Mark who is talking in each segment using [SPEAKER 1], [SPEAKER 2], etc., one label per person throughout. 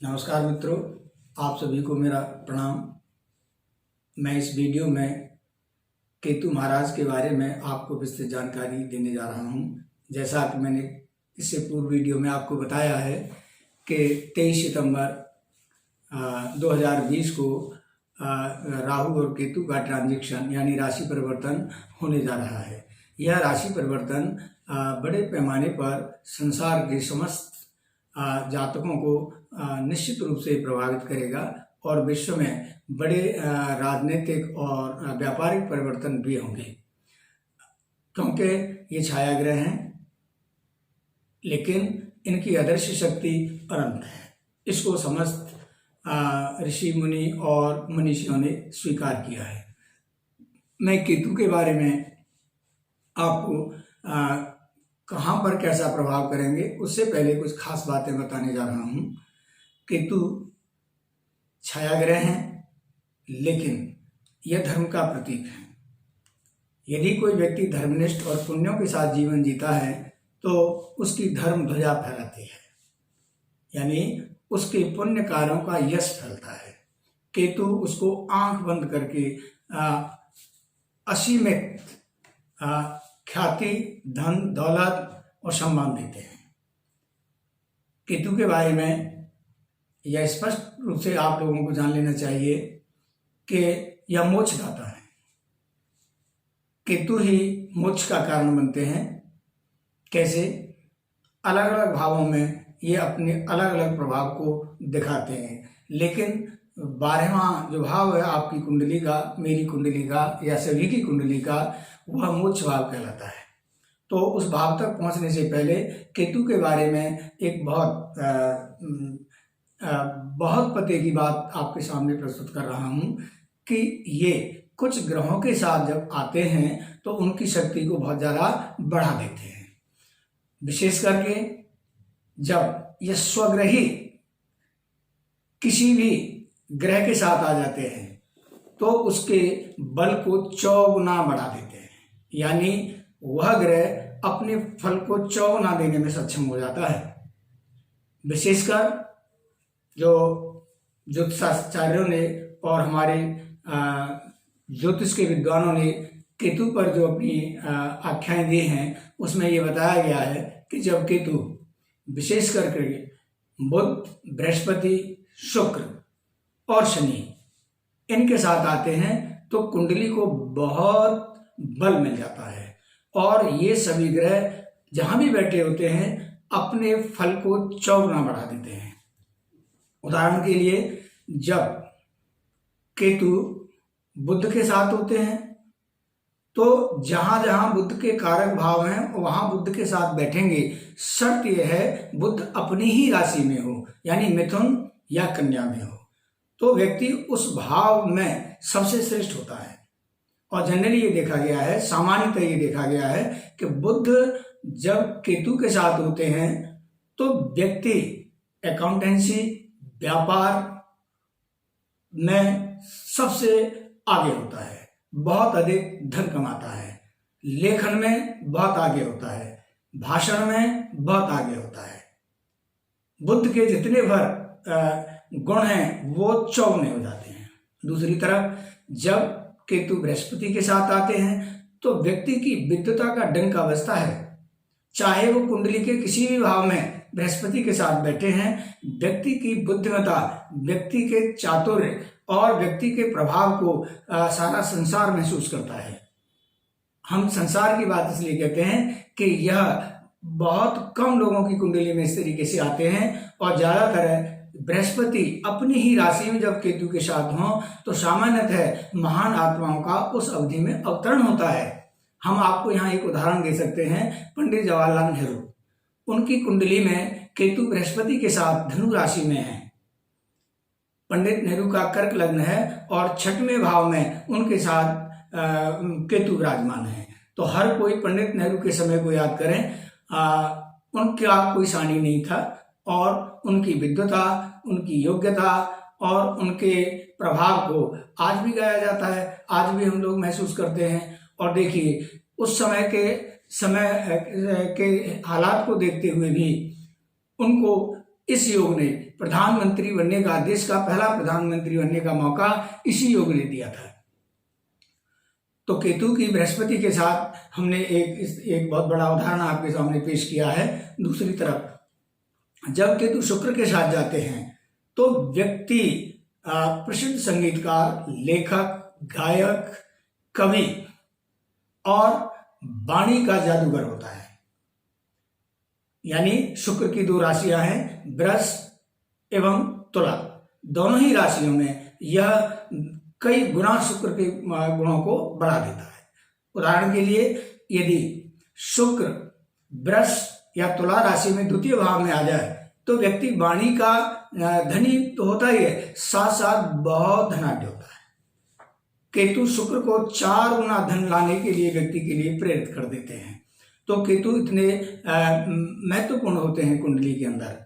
[SPEAKER 1] नमस्कार मित्रों, आप सभी को मेरा प्रणाम। मैं इस वीडियो में केतु महाराज के बारे में आपको विस्तृत जानकारी देने जा रहा हूं। जैसा कि मैंने इससे पूर्व वीडियो में आपको बताया है कि 23 सितंबर 2020 को राहु और केतु का ट्रांजिशन यानी राशि परिवर्तन होने जा रहा है। यह राशि परिवर्तन बड़े पैमाने पर संसार के समस्त जातकों को निश्चित रूप से प्रभावित करेगा और विश्व में बड़े राजनीतिक और व्यापारिक परिवर्तन भी होंगे, क्योंकि ये छाया ग्रह हैं, लेकिन इनकी अदृश्य शक्ति अनंत है। इसको समस्त ऋषि मुनि और मनीषियों ने स्वीकार किया है। मैं केतु के बारे में आपको कहाँ पर कैसा प्रभाव करेंगे उससे पहले कुछ खास बातें बताने जा रहा हूँ। केतु छाया ग्रह हैं, लेकिन यह धर्म का प्रतीक है। यदि कोई व्यक्ति धर्मनिष्ठ और पुण्यों के साथ जीवन जीता है तो उसकी धर्म ध्वजा फहराती है, यानी उसके पुण्य कार्यों का यश फैलता है। केतु उसको आंख बंद करके असीमित ख्याति, धन, दौलत और सम्मान देते हैं। केतु के बारे में यह स्पष्ट रूप से आप लोगों को जान लेना चाहिए कि यह मोक्षदाता है। केतु ही मोक्ष का कारण बनते हैं। कैसे? अलग अलग भावों में ये अपने अलग अलग प्रभाव को दिखाते हैं, लेकिन 12वां जो भाव है आपकी कुंडली का, मेरी कुंडली का या सभी की कुंडली का, वह मोक्ष भाव कहलाता है। तो उस भाव तक पहुंचने से पहले केतु के बारे में एक बहुत पते की बात आपके सामने प्रस्तुत कर रहा हूं कि ये कुछ ग्रहों के साथ जब आते हैं तो उनकी शक्ति को बहुत ज़्यादा बढ़ा देते हैं। विशेष करके जब ये स्वग्रही किसी भी ग्रह के साथ आ जाते हैं तो उसके बल को 4 गुना बढ़ा देते हैं, यानी वह ग्रह अपने फल को 4 गुना देने में सक्षम हो जाता है। विशेषकर जो ज्योतिषाचार्यों ने और हमारे ज्योतिष के विद्वानों ने केतु पर जो अपनी आख्याएं दी हैं उसमें ये बताया गया है कि जब केतु विशेष करके बुध, बृहस्पति, शुक्र और शनि इनके साथ आते हैं तो कुंडली को बहुत बल मिल जाता है और ये सभी ग्रह जहां भी बैठे होते हैं अपने फल को 4 गुना बढ़ा देते हैं। उदाहरण के लिए जब केतु बुध के साथ होते हैं तो जहां जहां बुध के कारक भाव हैं वहां बुध के साथ बैठेंगे। शर्त यह है बुध अपनी ही राशि में हो, यानी मिथुन या कन्या में हो, तो व्यक्ति उस भाव में सबसे श्रेष्ठ होता है। और जनरली ये देखा गया है, सामान्यतः ये देखा गया है कि बुध जब केतु के साथ होते हैं तो व्यक्ति अकाउंटेंसी, व्यापार में सबसे आगे होता है, बहुत अधिक धन कमाता है, लेखन में बहुत आगे होता है, भाषण में बहुत आगे होता है। बुध के जितने भर गुण हैं वो 54 हो जाते हैं। दूसरी तरफ जब केतु बृहस्पति के साथ आते हैं तो व्यक्ति की विद्वता का डंका बजता है। चाहे वो कुंडली के किसी भी भाव में बृहस्पति के साथ बैठे हैं, व्यक्ति की बुद्धिमत्ता, व्यक्ति के चातुर्य और व्यक्ति के प्रभाव को सारा संसार महसूस करता है। हम संसार की बात इसलिए कहते हैं कि यह बहुत कम लोगों की कुंडली में इस तरीके से आते हैं और ज्यादातर बृहस्पति अपनी ही राशि में जब केतु के साथ हों तो सामान्यतः महान आत्माओं का उस अवधि में अवतरण होता है। हम आपको यहाँ एक उदाहरण दे सकते हैं, पंडित जवाहरलाल नेहरू। उनकी कुंडली में केतु बृहस्पति के साथ धनु राशि में है। पंडित नेहरू का कर्क लग्न है और 6वें भाव में उनके साथ केतु विराजमान है। तो हर कोई पंडित नेहरू के समय को याद करें, उनका कोई सानी नहीं था और उनकी विद्वता, उनकी योग्यता और उनके प्रभाव को आज भी गाया जाता है, आज भी हम लोग महसूस करते हैं। और देखिए उस समय के हालात को देखते हुए भी उनको इस योग ने प्रधानमंत्री बनने का, देश का पहला प्रधानमंत्री बनने का मौका इसी योग ने दिया था। तो केतु की बृहस्पति के साथ हमने एक बहुत बड़ा उदाहरण आपके सामने पेश किया है। दूसरी तरफ जब केतु शुक्र के साथ जाते हैं तो व्यक्ति प्रसिद्ध संगीतकार, लेखक, गायक, कवि और वाणी का जादूगर होता है। यानी शुक्र की दो राशियां हैं, वृष एवं तुला। दोनों ही राशियों में यह कई गुना शुक्र के गुणों को बढ़ा देता है। उदाहरण के लिए यदि शुक्र वृष या तुला राशि में द्वितीय भाव में आ जाए तो व्यक्ति वाणी का धनी तो होता ही है, साथ साथ बहुत धनाढ्य होता है। केतु शुक्र को 4 गुना धन लाने के लिए व्यक्ति के लिए प्रेरित कर देते हैं। तो केतु इतने महत्वपूर्ण होते हैं कुंडली के अंदर।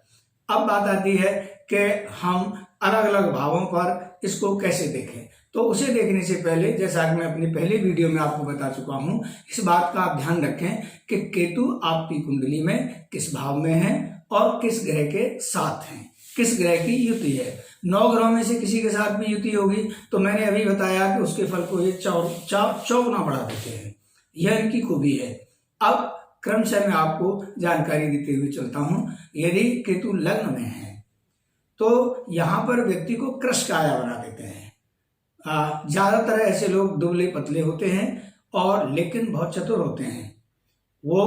[SPEAKER 1] अब बात आती है कि हम अलग अलग भावों पर इसको कैसे देखें। तो उसे देखने से पहले, जैसा कि मैं अपनी पहले वीडियो में आपको बता चुका हूं, इस बात का आप ध्यान रखें कि केतु आपकी कुंडली में किस भाव में है और किस ग्रह के साथ हैं, किस ग्रह की युति है। 9 ग्रहों में से किसी के साथ भी युति होगी तो मैंने अभी बताया कि उसके फल को ये चौगुना बढ़ा देते हैं। यह इनकी खूबी है। अब क्रमशः मैं आपको जानकारी देते हुए चलता हूं। यदि केतु लग्न में है तो यहाँ पर व्यक्ति को कृश काया बना देते हैं। ज्यादातर ऐसे लोग दुबले पतले होते हैं और लेकिन बहुत चतुर होते हैं। वो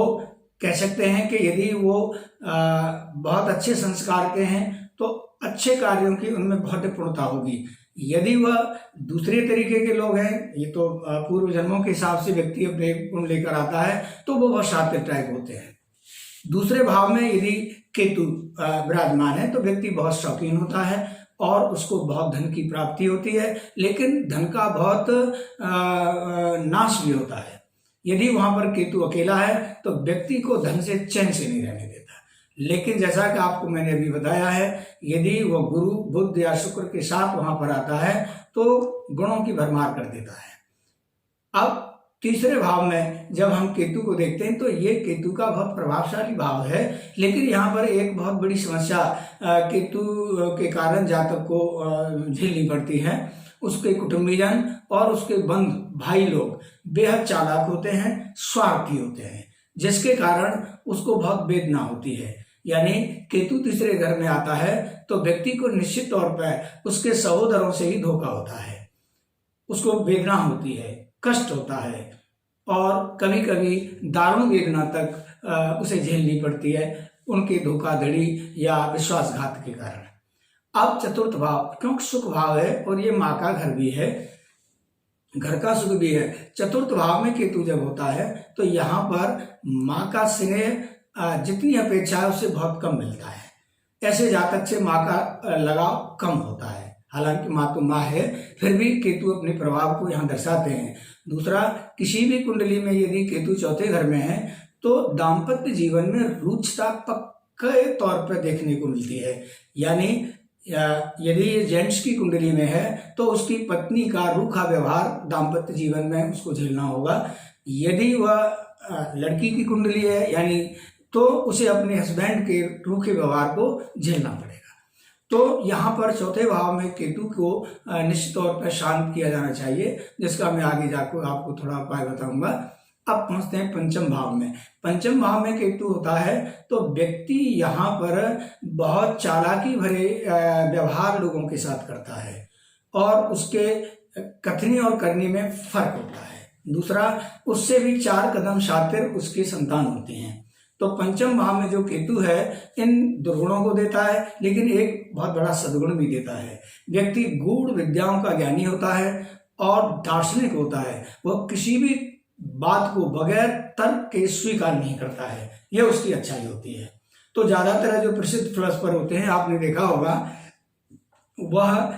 [SPEAKER 1] कह सकते हैं कि यदि वो बहुत अच्छे संस्कार के हैं तो अच्छे कार्यों की उनमें बहुत निपुणता होगी। यदि वह दूसरे तरीके के लोग हैं, ये तो पूर्व जन्मों के हिसाब से व्यक्ति अपने गुण लेकर आता है, तो वो बहुत शातिर टाइप होते हैं। दूसरे भाव में यदि केतु विराजमान है तो व्यक्ति बहुत शौकीन होता है और उसको बहुत धन की प्राप्ति होती है, लेकिन धन का बहुत नाश भी होता है। यदि वहां पर केतु अकेला है तो व्यक्ति को धन से चैन से नहीं रहने देता। लेकिन जैसा कि आपको मैंने अभी बताया है, यदि वह गुरु, बुध या शुक्र के साथ वहां पर आता है तो गुणों की भरमार कर देता है। अब तीसरे भाव में जब हम केतु को देखते हैं तो ये केतु का बहुत प्रभावशाली भाव है, लेकिन यहाँ पर एक बहुत बड़ी समस्या केतु के कारण जातक को झेलनी पड़ती है। उसके कुटुंबीजन और उसके बंधु भाई लोग बेहद चालाक होते हैं, स्वार्थी होते हैं, जिसके कारण उसको बहुत वेदना होती है। यानी केतु तीसरे घर में आता है तो व्यक्ति को निश्चित तौर पर उसके सहोदरों से ही धोखा होता है, उसको वेदना होती है, कष्ट होता है और कभी कभी दारुण वेदना तक उसे झेलनी पड़ती है उनके धोखाधड़ी या विश्वासघात के कारण। अब चतुर्थ भाव, क्योंकि सुख भाव है और ये माँ का घर भी है, घर का सुख भी है। चतुर्थ भाव में केतु जब होता है तो यहाँ पर माँ का स्नेह जितनी अपेक्षा है उससे बहुत कम मिलता है। ऐसे जातक से माँ का लगाव कम होता है। हालांकि माँ तो माँ है, फिर भी केतु अपने प्रभाव को यहाँ दर्शाते हैं। दूसरा, किसी भी कुंडली में यदि केतु चौथे घर में है तो दाम्पत्य जीवन में रुचिता पक्के तौर पर देखने को मिलती है। यानी यदि ये जेंट्स की कुंडली में है तो उसकी पत्नी का रूखा व्यवहार दाम्पत्य जीवन में उसको झेलना होगा। यदि वह लड़की की कुंडली है यानी तो उसे अपने हस्बैंड के रूखे व्यवहार को झेलना पड़ेगा। तो यहाँ पर चौथे भाव में केतु को निश्चित तौर पर शांत किया जाना चाहिए, जिसका मैं आगे जाकर आपको थोड़ा उपाय बताऊंगा। अब पहुंचते हैं पंचम भाव में। पंचम भाव में केतु होता है तो व्यक्ति यहाँ पर बहुत चालाकी भरे व्यवहार लोगों के साथ करता है और उसके कथनी और करनी में फर्क होता है। दूसरा, उससे भी 4 कदम शातिर उसकी संतान होती हैं। तो पंचम भाव में जो केतु है इन दुर्गुणों को देता है, लेकिन एक बहुत बड़ा सद्गुण भी देता है। व्यक्ति गूढ़ विद्याओं का ज्ञानी होता है और दार्शनिक होता है। वह किसी भी बात को बगैर तर्क के स्वीकार नहीं करता है, यह उसकी अच्छाई होती है। तो ज्यादातर जो प्रसिद्ध फिलोसफर होते हैं, आपने देखा होगा, वह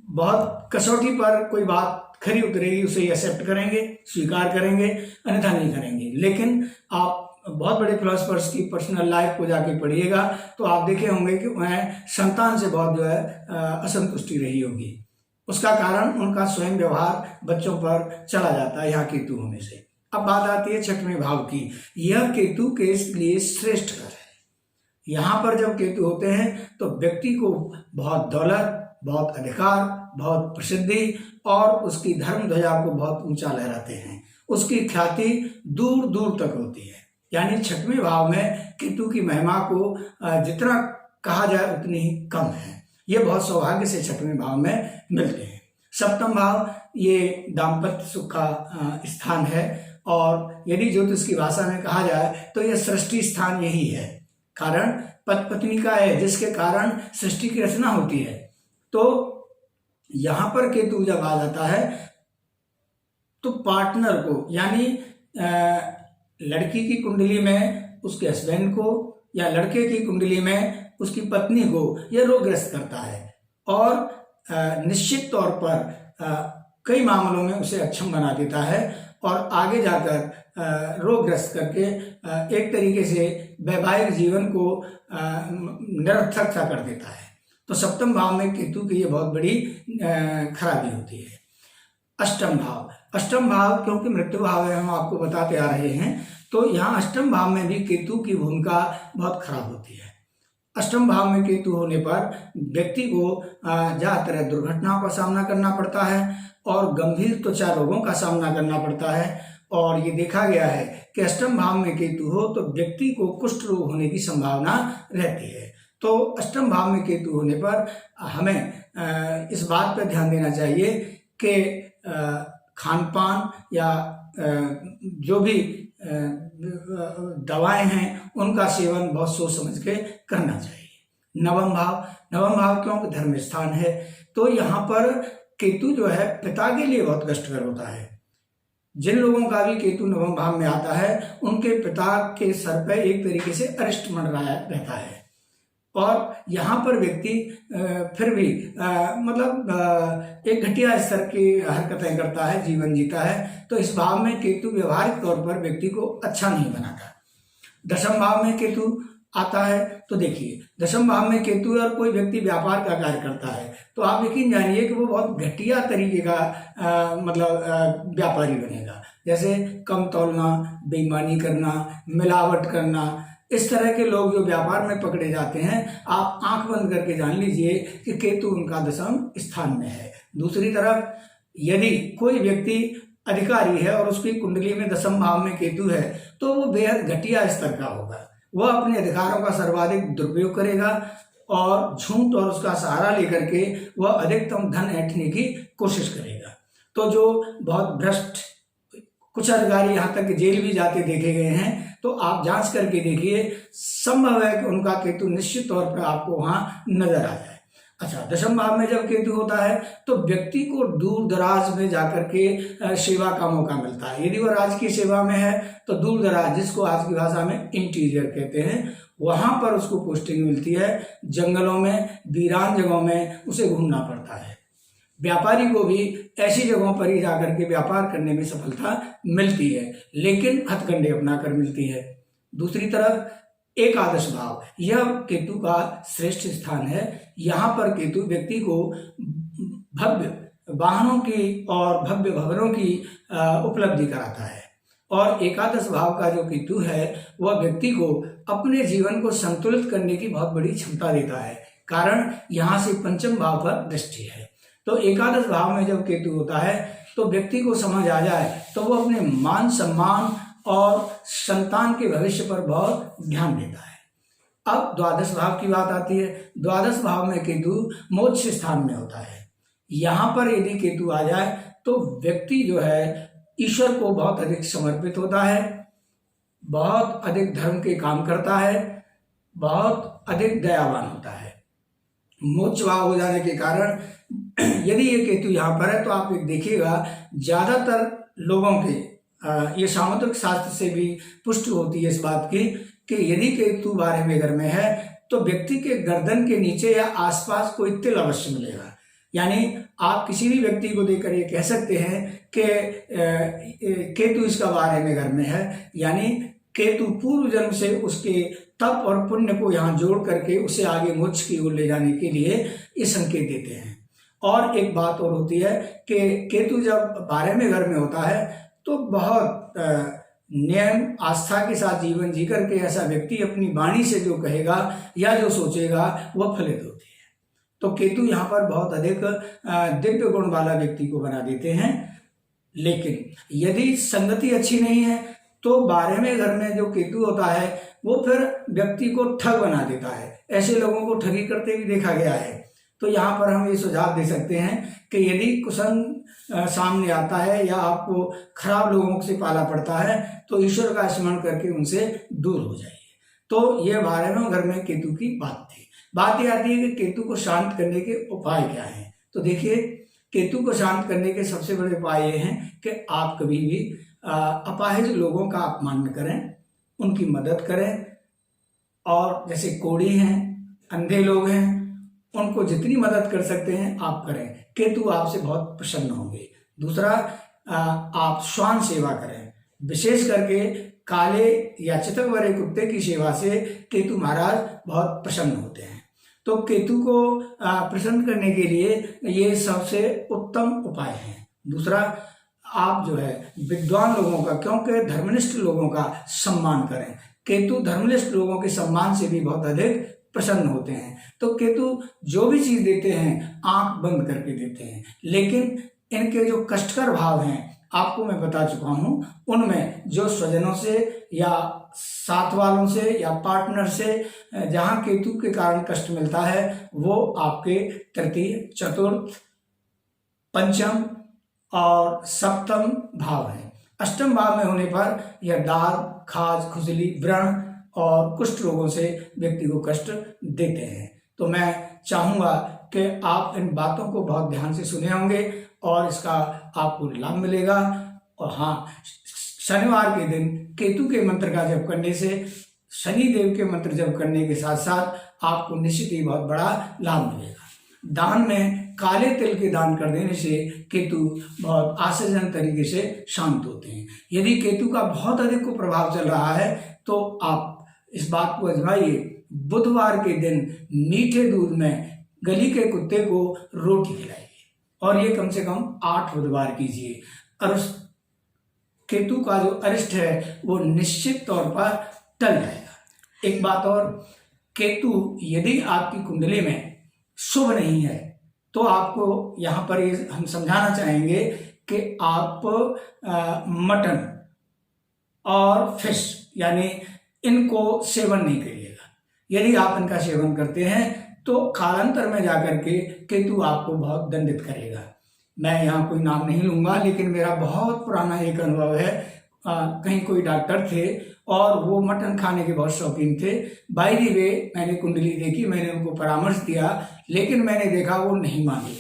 [SPEAKER 1] बहुत कसौटी पर कोई बात खरी उतरेगी उसे एक्सेप्ट करेंगे, स्वीकार करेंगे, अन्यथा नहीं करेंगे। लेकिन आप बहुत बड़े फिलोसफर्स की पर्सनल लाइफ को जाके पढ़िएगा तो आप देखे होंगे कि उन्हें संतान से बहुत जो है असंतुष्टि रही होगी। उसका कारण उनका स्वयं व्यवहार बच्चों पर चला जाता है यहाँ केतु होने से। अब बात आती है छठवें भाव की। यह केतु के लिए श्रेष्ठ घर है। यहाँ पर जब केतु होते हैं तो व्यक्ति को बहुत दौलत, बहुत अधिकार, बहुत प्रसिद्धि और उसकी धर्म ध्वजा को बहुत ऊंचा लहराते हैं। उसकी ख्याति दूर दूर तक होती है। यानी छठवें भाव में केतु की महिमा को जितना कहा जाए उतनी ही कम है। ये बहुत सौभाग्य से छठवें भाव में मिलते हैं। सप्तम भाव ये दाम्पत्य सुख का स्थान है और यदि ज्योतिष की भाषा में कहा जाए तो यह सृष्टि स्थान यही है। कारण पति पत्नी का है, जिसके कारण सृष्टि की रचना होती है। तो यहाँ पर केतु जब आ जाता है तो पार्टनर को, यानी लड़की की कुंडली में उसके हस्बैंड को या लड़के की कुंडली में उसकी पत्नी को यह रोगग्रस्त करता है और निश्चित तौर पर कई मामलों में उसे अक्षम बना देता है और आगे जाकर रोगग्रस्त करके एक तरीके से वैवाहिक जीवन को निरर्थक सा कर देता है। तो सप्तम भाव में केतु की ये बहुत बड़ी खराबी होती है। अष्टम भाव, अष्टम भाव क्योंकि मृत्यु भाव है, हम आपको बताते आ रहे हैं, तो यहाँ अष्टम भाव में भी केतु की भूमिका बहुत खराब होती है। अष्टम भाव में केतु होने पर व्यक्ति को ज्यादातर दुर्घटनाओं का सामना करना पड़ता है और गंभीर त्वचा रोगों का सामना करना पड़ता है। और ये देखा गया है कि अष्टम भाव में केतु हो तो व्यक्ति को कुष्ठ रोग होने की संभावना रहती है। तो अष्टम भाव में केतु होने पर हमें इस बात पर ध्यान देना चाहिए कि खान पान या जो भी दवाएं हैं उनका सेवन बहुत सोच समझ के करना चाहिए। नवम भाव, नवम भाव क्योंकि धर्म स्थान है, तो यहाँ पर केतु जो है पिता के लिए बहुत कष्टकर होता है। जिन लोगों का भी केतु नवम भाव में आता है उनके पिता के सर पे एक तरीके से अरिष्ट मंडराया रहता है और यहाँ पर व्यक्ति फिर भी एक घटिया स्तर की हरकतें करता है, जीवन जीता है। तो इस भाव में केतु व्यवहारिक तौर पर व्यक्ति को अच्छा नहीं बनाता। दशम भाव में केतु आता है तो देखिए, दशम भाव में केतु और कोई व्यक्ति व्यापार का कार्य करता है तो आप यकीन जानिए कि वो बहुत घटिया तरीके का व्यापारी बनेगा। जैसे कम तौलना, बेईमानी करना, मिलावट करना, इस तरह के लोग जो व्यापार में पकड़े जाते हैं, आप आंख बंद करके जान लीजिए कि केतु उनका दशम स्थान में है। दूसरी तरफ यदि कोई व्यक्ति अधिकारी है और उसकी कुंडली में दशम भाव में केतु है तो वो बेहद घटिया स्तर का होगा। वह अपने अधिकारों का सर्वाधिक दुरुपयोग करेगा और झूठ और उसका सहारा लेकर के वह अधिकतम धन ऐंठने की कोशिश करेगा। तो जो बहुत भ्रष्ट कुछ अधिकारी यहाँ तक जेल भी जाते देखे गए हैं, तो आप जांच करके देखिए, संभव है कि उनका केतु निश्चित तौर पर आपको वहाँ नजर आ जाए। अच्छा, दशम भाव में जब केतु होता है तो व्यक्ति को दूर दराज में जाकर के सेवा का मौका मिलता है। यदि वह राजकीय सेवा में है तो दूर दराज, जिसको आज की भाषा में इंटीरियर कहते हैं, वहां पर उसको पोस्टिंग मिलती है। जंगलों में, वीरान जगहों में उसे घूमना पड़ता है। व्यापारी को भी ऐसी जगहों पर ही जाकर के व्यापार करने में सफलता मिलती है, लेकिन हथकंडे अपनाकर मिलती है। दूसरी तरफ एकादश भाव, यह केतु का श्रेष्ठ स्थान है। यहाँ पर केतु व्यक्ति को भव्य वाहनों की और भव्य भवनों की उपलब्धि कराता है और एकादश भाव का जो केतु है वह व्यक्ति को अपने जीवन को संतुलित करने की बहुत बड़ी क्षमता देता है। कारण यहाँ से पंचम भाव पर दृष्टि है। तो एकादश भाव में जब केतु होता है तो व्यक्ति को समझ आ जाए तो वो अपने मान सम्मान और संतान के भविष्य पर बहुत ध्यान देता है। अब द्वादश भाव की बात आती है। द्वादश भाव में केतु मोक्ष स्थान में होता है। यहाँ पर यदि केतु आ जाए तो व्यक्ति जो है ईश्वर को बहुत अधिक समर्पित होता है, बहुत अधिक धर्म के काम करता है, बहुत अधिक दयावान होता है। मोक्ष भाव हो जाने के कारण यदि ये केतु यहाँ पर है तो आप देखिएगा ज्यादातर लोगों के ये सामुद्रिक शास्त्र से भी पुष्टि होती है इस बात की कि यदि केतु 12वें घर में है तो व्यक्ति के गर्दन के नीचे या आसपास कोई तिल अवश्य मिलेगा। यानी आप किसी भी व्यक्ति को देखकर ये कह सकते हैं कि केतु इसका 12वें घर में है। यानी केतु पूर्व जन्म से उसके तप और पुण्य को यहाँ जोड़ करके उसे आगे मोक्ष की ओर ले जाने के लिए ये संकेत देते हैं। और एक बात और होती है कि केतु जब 12वें घर में होता है तो बहुत नियम आस्था के साथ जीवन जी करके ऐसा व्यक्ति अपनी वाणी से जो कहेगा या जो सोचेगा वह फलित होती है। तो केतु यहाँ पर बहुत अधिक दिव्य गुण वाला व्यक्ति को बना देते हैं। लेकिन यदि संगति अच्छी नहीं है तो 12वें घर में जो केतु होता है वो फिर व्यक्ति को ठग बना देता है। ऐसे लोगों को ठगी करते भी देखा गया है। तो यहाँ पर हम ये सुझाव दे सकते हैं कि यदि कुसंग सामने आता है या आपको खराब लोगों से पाला पड़ता है तो ईश्वर का स्मरण करके उनसे दूर हो जाइए। तो ये 12वें घर में केतु की बात थी। बात ये आती है कि केतु को शांत करने के उपाय क्या हैं। तो देखिए, केतु को शांत करने के सबसे बड़े उपाय ये हैं कि आप कभी भी अपाहिज लोगों का अपमान न करें, उनकी मदद करें। और जैसे कोढ़ी हैं, अंधे लोग हैं, उनको जितनी मदद कर सकते हैं आप करें। केतु आपसे बहुत प्रसन्न होंगे। दूसरा, आप श्वान सेवा करें। विशेष करके काले या चितकबरे कुत्ते की सेवा से केतु महाराज बहुत प्रसन्न होते हैं। तो केतु को प्रसन्न करने के लिए ये सबसे उत्तम उपाय है। दूसरा, आप जो है विद्वान लोगों का, क्योंकि धर्मनिष्ठ लोगों का सम्मान करें। केतु धर्मनिष्ठ लोगों के सम्मान से भी बहुत अधिक प्रसन्न होते हैं। तो केतु जो भी चीज देते हैं आंख बंद करके देते हैं। लेकिन इनके जो कष्टकर भाव हैं आपको मैं बता चुका हूं, उनमें जो स्वजनों से या साथ वालों से या पार्टनर से जहां केतु के कारण कष्ट मिलता है वो आपके तृतीय, चतुर्थ, पंचम और सप्तम भाव है। अष्टम भाव में होने पर यह दाद, खाज, खुजली, व्रण और कुष्ठ रोगों से व्यक्ति को कष्ट देते हैं। तो मैं चाहूंगा कि आप इन बातों को बहुत ध्यान से सुने होंगे और इसका आपको लाभ मिलेगा। और हाँ, शनिवार के दिन केतु के मंत्र का जप करने से, शनि देव के मंत्र जप करने के साथ साथ आपको निश्चित ही बहुत बड़ा लाभ मिलेगा। दान में काले तिल के दान कर देने से केतु बहुत आश्चर्यजनक तरीके से शांत होते हैं। यदि केतु का बहुत अधिक को प्रभाव चल रहा है तो आप इस बात को आजमाइए, बुधवार के दिन मीठे दूध में गली के कुत्ते को रोटी खिलाइए और ये कम से कम 8 बुधवार कीजिए और उस केतु का जो अरिष्ट है वो निश्चित तौर पर टल जाएगा। एक बात और, केतु यदि आपकी कुंडली में शुभ नहीं है तो आपको यहाँ पर ये हम समझाना चाहेंगे कि आप मटन और फिश यानी इनको सेवन नहीं करिएगा। यदि आप इनका सेवन करते हैं तो कालांतर में जाकर के केतु आपको बहुत दंडित करेगा। मैं यहाँ कोई नाम नहीं लूंगा, लेकिन मेरा बहुत पुराना एक अनुभव है। कहीं कोई डॉक्टर थे और वो मटन खाने के बहुत शौकीन थे। बाय द वे मैंने कुंडली देखी, मैंने उनको परामर्श दिया, लेकिन मैंने देखा वो नहीं माने।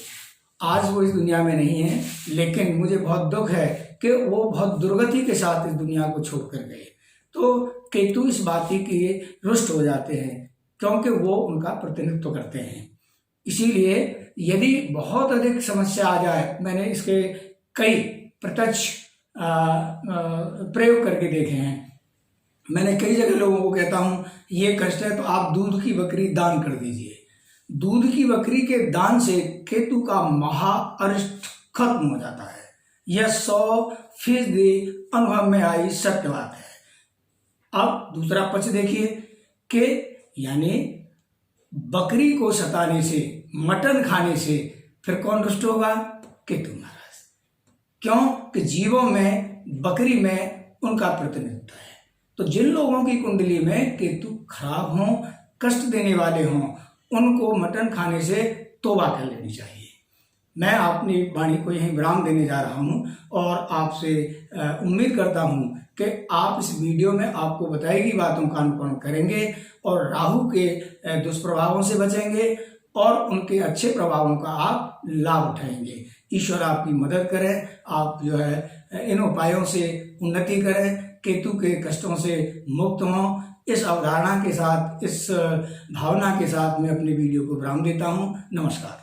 [SPEAKER 1] आज वो इस दुनिया में नहीं है, लेकिन मुझे बहुत दुख है कि वो बहुत दुर्गति के साथ इस दुनिया को छोड़कर गए। तो केतु इस बात के रुष्ट हो जाते हैं क्योंकि वो उनका प्रतिनिधित्व करते हैं। इसीलिए यदि बहुत अधिक समस्या आ जाए, मैंने इसके कई प्रत्यक्ष प्रयोग करके देखे हैं। मैंने कई जगह लोगों को कहता हूं ये कष्ट है तो आप दूध की बकरी दान कर दीजिए। दूध की बकरी के दान से केतु का महा अरिष्ट खत्म हो जाता है। यह 100% अनुभव में आई सत्य बात है। अब दूसरा पक्ष देखिए कि यानी बकरी को सताने से, मटन खाने से फिर कौन रुष्ट होगा? केतु महाराज। क्यों? कि जीवों में, बकरी में उनका प्रतिनिधित्व है। तो जिन लोगों की कुंडली में केतु खराब हों, कष्ट देने वाले हों, उनको मटन खाने से तौबा कर लेनी चाहिए। मैं अपनी वाणी को यहीं विराम देने जा रहा हूं और आपसे उम्मीद करता हूं कि आप इस वीडियो में आपको बताई गई बातों का अनुकरण करेंगे और राहु के दुष्प्रभावों से बचेंगे और उनके अच्छे प्रभावों का आप लाभ उठाएंगे। ईश्वर आपकी मदद करें, आप जो है इन उपायों से उन्नति करें, केतु के कष्टों से मुक्त हों। इस अवधारणा के साथ, इस भावना के साथ मैं अपने वीडियो को विराम देता हूं। नमस्कार।